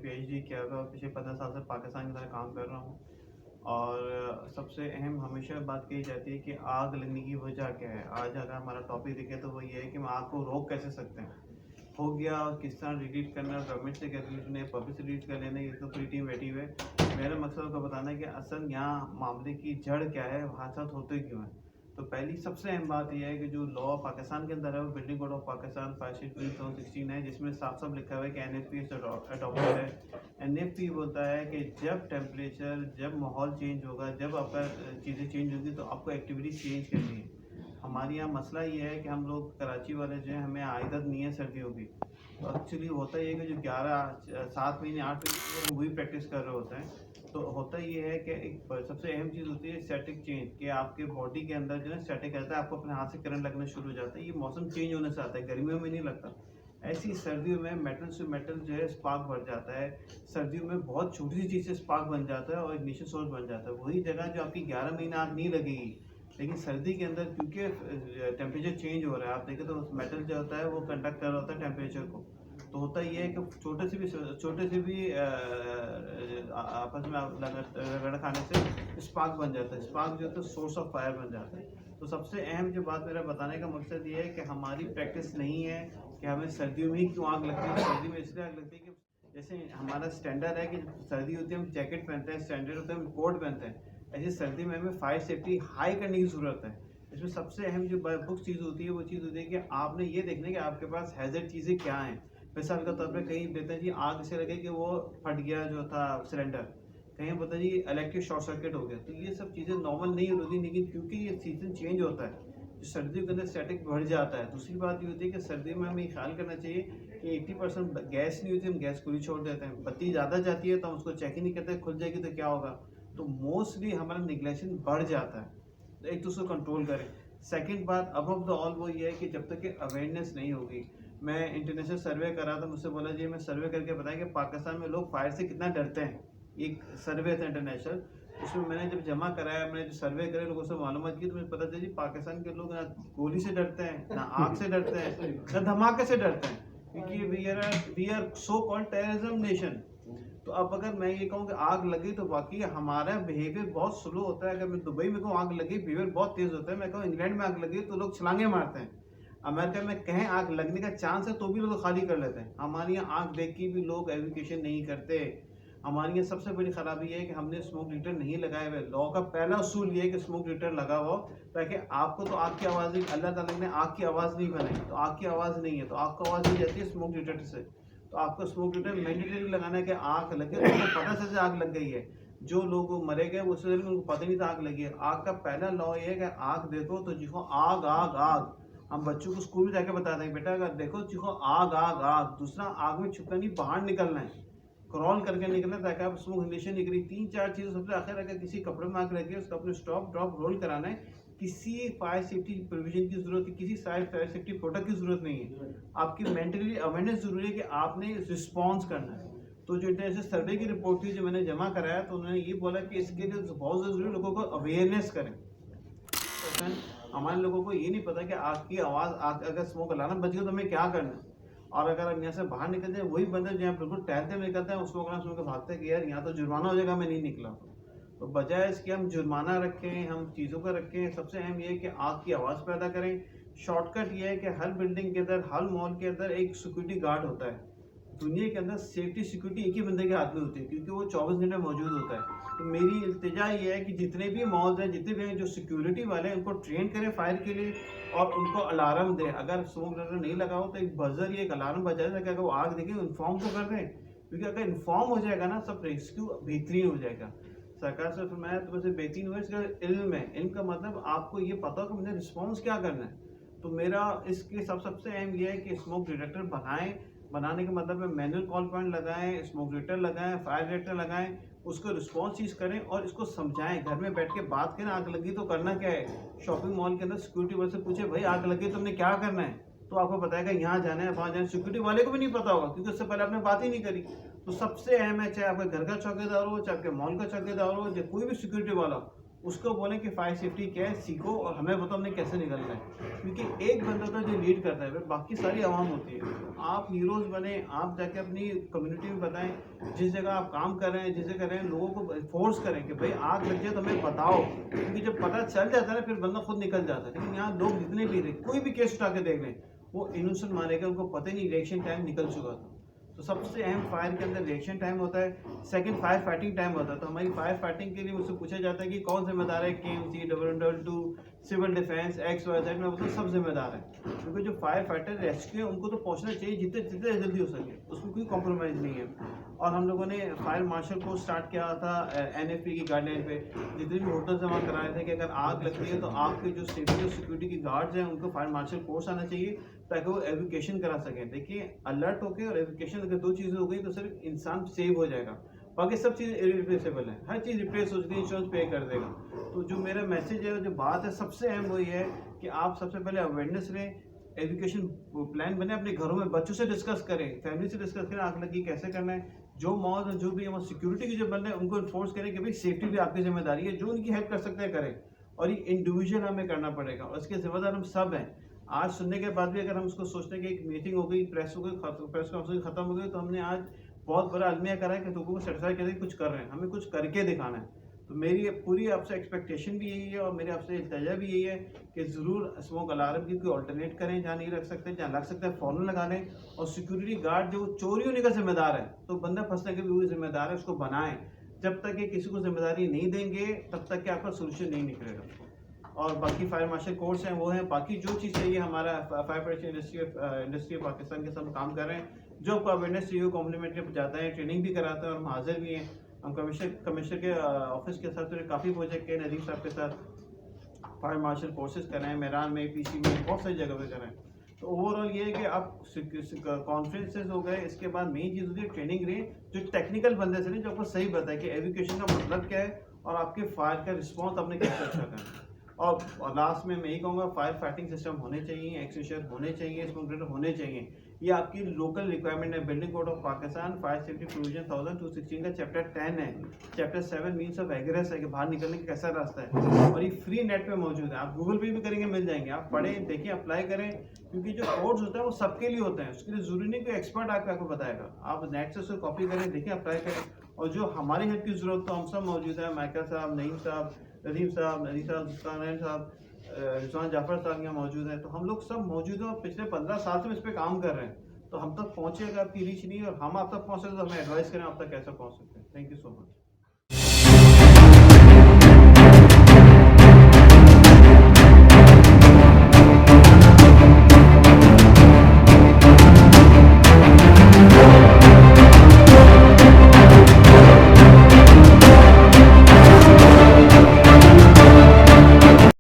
PhD किया हुआ है और पिछले 15 साल से पाकिस्तान की तरह काम कर रहा हूँ। और सबसे अहम हमेशा बात कही जाती है कि आग लगने की वजह क्या है। आज अगर हमारा टॉपिक देखें तो वो ये है कि हम आग को रोक कैसे सकते हैं। हो गया और किस तरह रिलीज करना, गवर्नमेंट से क्या रिलीज करना है, पब्लिक से रिलीज कर लेना, ये तो पूरी टीम बैठी हुई है। मेरा मकसद को बताना है कि असल यहाँ मामले की जड़ क्या है, हादसा होते क्यों हैं। तो पहली सबसे अहम बात यह है कि जो लॉ पाकिस्तान के अंदर है वो बिल्डिंग कोड ऑफ पाकिस्तान 5/2016 है, जिसमें साफ साफ लिखा हुआ है कि एनएफपी अडॉप्टेड है। एनएफपी बोलता है कि जब टेम्परेचर, जब माहौल चेंज होगा, जब आपका चीज़ें चेंज होगी तो आपको एक्टिविटी चेंज करनी है। हमारे यहाँ मसला ये है कि हम लोग कराची वाले जो है हमें आदत नहीं है सर्दियों की। तो एक्चुअली होता ये है कि जो 7 महीने 8 महीने हम वही प्रैक्टिस कर रहे होते हैं। तो होता ये है कि एक सबसे अहम चीज़ होती है स्टैटिक चेंज, कि आपके बॉडी के अंदर जो है स्टैटिक रहता है, आपको अपने हाथ से करंट लगना शुरू हो जाता है। ये मौसम चेंज होने से आता है, गर्मियों में नहीं लगता। ऐसी सर्दियों में मेटल से मेटल जो है स्पार्क बढ़ जाता है। सर्दियों में बहुत छोटी सी चीज़ से स्पार्क बन जाता है और इग्निशन सोर्स बन जाता है। वही जगह जो आपकी 11 महीने आग नहीं लगेगी, लेकिन सर्दी के अंदर क्योंकि टेम्परेचर चेंज हो रहा है, आप देखें तो मेटल जो होता है वो कंडक्ट कर रहा होता है टेम्परेचर को। तो होता ये है कि छोटे से भी आपस में रगड़ खाने से स्पार्क बन जाता है। स्पार्क जो होता है सोर्स ऑफ फायर बन जाता है। तो सबसे अहम जो बात मेरा बताने का मकसद ये है कि हमारी प्रैक्टिस नहीं है कि हमें सर्दियों में ही क्यों आग लगती है। सर्दी में इसलिए आग लगती है कि जैसे हमारा स्टैंडर्ड है कि सर्दी होती है हम जैकेट पहनते हैं, स्टैंडर्ड होता है हम कोट पहनते हैं। ऐसे सर्दी में हमें फायर सेफ्टी हाई करने की ज़रूरत है। इसमें सबसे अहम जो बुक चीज़ होती है वो चीज़ होती है कि आपने ये देखना है कि आपके पास हैज़र्ड चीज़ें क्या हैं। मिसाल के तौर पे कहीं देते हैं जी आग से लगे कि वो फट गया जो था सिलेंडर, कहीं पता जी इलेक्ट्रिक शॉर्ट सर्किट हो गया। तो ये सब चीज़ें नॉर्मल नहीं होती, लेकिन क्योंकि ये सीजन चेंज होता है तो सर्दियों के अंदर स्टैटिक बढ़ जाता है। दूसरी बात ये होती है कि सर्दी में हमें ख्याल करना चाहिए कि 80% गैस नहीं होती, हम गैस खुली छोड़ देते हैं। बत्ती ज़्यादा जाती है तो हम उसको चेक ही नहीं करते, खुल जाएगी तो क्या होगा। तो मोस्टली हमारा निगलेक्शन बढ़ जाता है। तो एक तो उसको कंट्रोल करें। सेकंड बात अबव द ऑल वो ये है कि जब तक कि अवेयरनेस नहीं होगी। मैं इंटरनेशनल सर्वे कर रहा था, मुझसे बोला जी मैं सर्वे करके बताएं कि पाकिस्तान में लोग फायर से कितना डरते हैं। एक सर्वे था इंटरनेशनल, उसमें मैंने जब जमा कराया, मैंने जो सर्वे करे लोगों से मालूमात की, तो मुझे पता चला जी पाकिस्तान के लोग ना गोली से डरते हैं, ना आग से डरते हैं, ना धमाके से डरते हैं, क्योंकि we are so called terrorism nation. तो अब अगर मैं ये कहूँ कि आग लगी तो वाकई हमारा बिहेवियर बहुत स्लो होता है। अगर मैं दुबई में कहूँ आग लगी, बिहेवियर बहुत तेज़ होता है। मैं कहूँ इंग्लैंड में आग लगी तो लोग छलांगे मारते हैं। अमेरिका में कहें आग लगने का चांस है तो भी लोग खाली कर लेते हैं। हमारे यहाँ आग देख के भी लोग एजुकेशन नहीं करते। हमारे यहाँ सबसे बड़ी खराबी है कि हमने स्मोक डिटेक्टर नहीं लगाए हुए। लॉ का पहला उसूल ये है कि स्मोक डिटेक्टर लगा हो, ताकि आपको तो आग की आवाज़ नहीं, अल्लाह ताला ने आग की आवाज़ नहीं बनाई, तो आग की आवाज़ नहीं है तो आपको आवाज़ नहीं जाती है स्मोक डिटेक्टर से। तो आपको स्मोक डिटेक्टर मैंडेटरी लगाना है कि आग लगे तो उनको पता चल जाए आग लग गई है। जो लोग मरे गए उससे पहले उनको पता नहीं था आग लगी है। आग का पहला लॉ ये है कि आग देखो तो चीखो आग आग आग। हम बच्चों को स्कूल में जाके बताते हैं बेटा अगर देखो चीखो आग आग आग। दूसरा, आग में छुपना नहीं, बाहर निकलना है, क्रॉल करके निकलना है ताकि आप स्मोक इनिशिएशन निकली। 3-4 चीज़ें सबसे आखिर, अगर किसी कपड़े में आग लगी है उसका अपने स्टॉप ड्रॉप रोल कराना है। किसी फायर सेफ्टी प्रोविजन की जरूरत है, किसी फायर सेफ्टी प्रोडक्ट की जरूरत नहीं है। आपकी मेंटली अवेयरनेस जरूरी है कि आपने रिस्पॉन्स करना है। तो जो इंटरनेशनल सर्वे की रिपोर्ट थी जो मैंने जमा कराया, तो उन्होंने ये बोला कि इसके लिए बहुत जरूरी लोगों को अवेयरनेस करें। तो हमारे लोगों को ये नहीं पता कि आग की आवाज़, आग अगर स्मोक अलार्म बज गया तो हमें क्या करना है। और अगर हम यहाँ से बाहर निकलते हैं, वही बंदे जो यहाँ बिल्कुल टहलते हुए निकलते हैं, उसको अलार्म सुन के भागते हैं कि यार यहाँ तो जुर्माना हो जाएगा, मैं नहीं निकला। तो बजाय इसके हम जुर्माना रखें, हम चीज़ों का रखें। सबसे अहम ये है कि आग की आवाज़ पैदा करें। शॉर्टकट ये है कि हर बिल्डिंग के अंदर, हर मॉल के अंदर एक सिक्योरिटी गार्ड होता है। दुनिया के अंदर सेफ्टी सिक्योरिटी एक ही बंदे के हाथ में होती है, क्योंकि वो 24 घंटे मौजूद होता है। तो मेरी इल्तिजा ये है कि जितने भी मॉल्स हैं, जितने भी हैं जो सिक्योरिटी वाले हैं, उनको ट्रेन करें फायर के लिए और उनको अलार्म दें। अगर स्मोक डिटेक्टर नहीं लगा हो तो एक बजर या एक अलार्म बजाए ताकि अगर वो आग देखें इन्फॉर्म तो कर दें, क्योंकि अगर इन्फॉर्म हो जाएगा ना सब रेस्क्यू बेहतरीन हो जाएगा। सरकार से फरमाया तो वैसे बेहतरीन हुआ, इसका इल्म है। इल्म का मतलब आपको ये पता हो कि मुझे रिस्पॉन्स क्या करना है। तो मेरा इसके सबसे अहम ये है कि स्मोक डिटेक्टर बनाएं। बनाने का मतलब है मैनुअल कॉल पॉइंट लगाएं, स्मोक डिटेक्टर लगाएं, फायर डिटेक्टर लगाएं, उसको रिस्पॉन्स चीज़ करें और इसको समझाएं। घर में बैठ के बात करें, आग लगी तो करना क्या है। शॉपिंग मॉल के अंदर सिक्योरिटी वाले से पूछे भाई आग लगी तुमने क्या करना है, तो आपको बताएगा यहाँ जाना है, वहाँ जाना है। सिक्योरिटी वाले को भी नहीं पता होगा क्योंकि उससे पहले आपने बात ही नहीं करी। तो सबसे अहम है, चाहे आपके घर का चौकीदार हो, चाहे आपके मॉल का चौकीदार हो, चाहे कोई भी सिक्योरिटी वाला, उसको बोलें कि फायर सेफ्टी क्या है, सीखो और हमें बताओ हमने कैसे निकलना है। क्योंकि एक बंदा होता है जो लीड करता है, फिर बाकी सारी आवाम होती है। तो आप हीरोज़ बने, आप जाके अपनी कम्युनिटी में बताएँ, जिस जगह आप काम कर रहे हैं, जिस जगह कर रहे हैं, लोगों को फ़ोर्स करें कि भाई आग लग जाए तो हमें बताओ। क्योंकि जब पता चल जाता है ना, फिर बंदा खुद निकल जाता है। लेकिन यहाँ लोग जितने भी थे, कोई भी केस उठा के देख लें, वो इनोसेंट मारे गए, उनको पता ही नहीं रिएक्शन टाइम निकल चुका था। तो सबसे अहम फायर के अंदर रिएक्शन टाइम होता है, सेकंड फायर फाइटिंग टाइम होता है। तो हमारी फायर फाइटिंग के लिए मुझसे पूछा जाता है कि कौन जिम्मेदार है, केएमसी, 222, सिविल डिफेंस, XYZ, मैं बोलता हूँ सब जिम्मेदार है। क्योंकि जो फायर फाइटर रेस्क्यू है उनको तो पहुंचना चाहिए जितने जितने जल्दी हो सके, उसमें कोई कॉम्प्रोमाइज़ नहीं है। और हम लोगों ने फायर मार्शल को स्टार्ट किया था NFP की गाइडलाइन पे। जितने भी होटल जमा कराए थे कि अगर आग लगती है तो आग के जो सेफ्टी और सिक्योरिटी की गार्ड्स हैं उनको फायर मार्शल कोर्स आना चाहिए, ताकि वो एजुकेशन करा सकें। देखिए, अलर्ट होके और एजुकेशन अगर दो चीज़ें हो गई तो सिर्फ इंसान सेव हो जाएगा, बाकी सब चीज़ इरिप्लेसेबल है, हर चीज़ रिप्लेस हो सकती है, इंश्योरेंस पे कर देगा। तो जो मेरा मैसेज है, जो बात है, सबसे अहम वही है कि आप सबसे पहले अवेयरनेस लें, एजुकेशन प्लान बने, अपने घरों में बच्चों से डिस्कस करें, फैमिली से डिस्कस करें, आग लगी कैसे करना है। जो मॉल और जो भी है वो सिक्योरिटी के जो बंदे हैं उनको इन्फोर्स करें कि भाई सेफ्टी भी आपकी जिम्मेदारी है, जो उनकी हेल्प कर सकते हैं करें। और ये इंडिविजुअल हमें करना पड़ेगा और इसके जिम्मेदार हम सब हैं। आज सुनने के बाद भी अगर हम उसको सोचते हैं कि एक मीटिंग हो गई, प्रेस हो गई, प्रेस कॉन्फ्रेंस खत्म हो गई, तो हमने आज बहुत बड़ा अलमिया करा है कि लोगों को सेटिस्फाई करके कुछ कर रहे हैं, हमें कुछ करके दिखाना है। तो मेरी पूरी आपसे एक्सपेक्टेशन भी यही है और मेरे आपसे इल्तिजा भी यही है कि ज़रूर स्मोक अलार्म की कोई ऑल्टरनेट करें, जहाँ नहीं रख सकते, जहाँ लग सकता है फ़ौरन लगा लें। और सिक्योरिटी गार्ड जो चोरी होने का जिम्मेदार है, तो बंदा फंसने का भी वही जिम्मेदार है, उसको बनाएं। जब तक ये किसी को जिम्मेदारी नहीं देंगे तब तक कि आपका सोल्यूशन नहीं निकलेगा। और बाकी फायर मार्शल कोर्स हैं वो हैं, बाकी जो चीज़ चाहिए हमारा fire protection industry of Pakistan के सब काम कर रहे हैं। जो आपको अवेयरनेस चाहिए वो कॉम्प्लीमेंट्री जाता है, ट्रेनिंग भी कराते हैं और हम हाजिर भी हैं। हम कमिश्नर के ऑफिस के साथ काफ़ी प्रोजेक्ट है, नदीम साहब के साथ फायर मार्शल कोर्सेज कर रहे हैं, मैदान में, PC में, बहुत सारी जगह पे कर रहे हैं। तो ओवरऑल ये है कि आप कॉन्फ्रेंसेज हो गए, इसके बाद मेन चीज़ होती है ट्रेनिंग रही, जो टेक्निकल बंदे से नहीं, जो आपको सही बताए कि एजुकेशन का मतलब क्या है और आपके फायर का रिस्पॉन्स आपने कैसे अच्छा करना है। और लास्ट में मैं यही कहूँगा, फायर फाइटिंग सिस्टम होने चाहिए, एक्सटिंग्विशर होने चाहिए, स्मोक डिटेक्टर होने चाहिए। ये आपकी लोकल रिक्वायरमेंट है। Building code of Pakistan fire safety provision 1216 का चैप्टर 10 है। चैप्टर 7 मीन्स ऑफ एग्रेस है कि बाहर निकलने का कैसा रास्ता है, और ये फ्री नेट पे मौजूद है, आप गूगल पे भी करेंगे मिल जाएंगे, आप पढ़ें, देखें, अप्लाई करें। क्योंकि जो कोड्स होता है वो सबके लिए होते हैं, उसके लिए जरूरी नहीं कोई एक्सपर्ट आपको बताएगा, आप नेट से उसको कॉपी करें, देखें, अप्लाई करें। और जो हमारी हेल्प की जरूरत, तो हम सब मौजूद है, माइकल साहब, नईम साहब, नदीम साहब, नदी साहब, साहब, रिजवान जाफर साहब यहाँ मौजूद हैं। तो हम लोग सब मौजूद हैं और पिछले 15 साल से हम इस पर काम कर रहे हैं। तो हम तक पहुँचे, अगर आपकी रीच नहीं और हम आप तक पहुँच सकते तो हमें एडवाइस करें आप तक कैसे पहुँच सकते हैं। Thank you so much.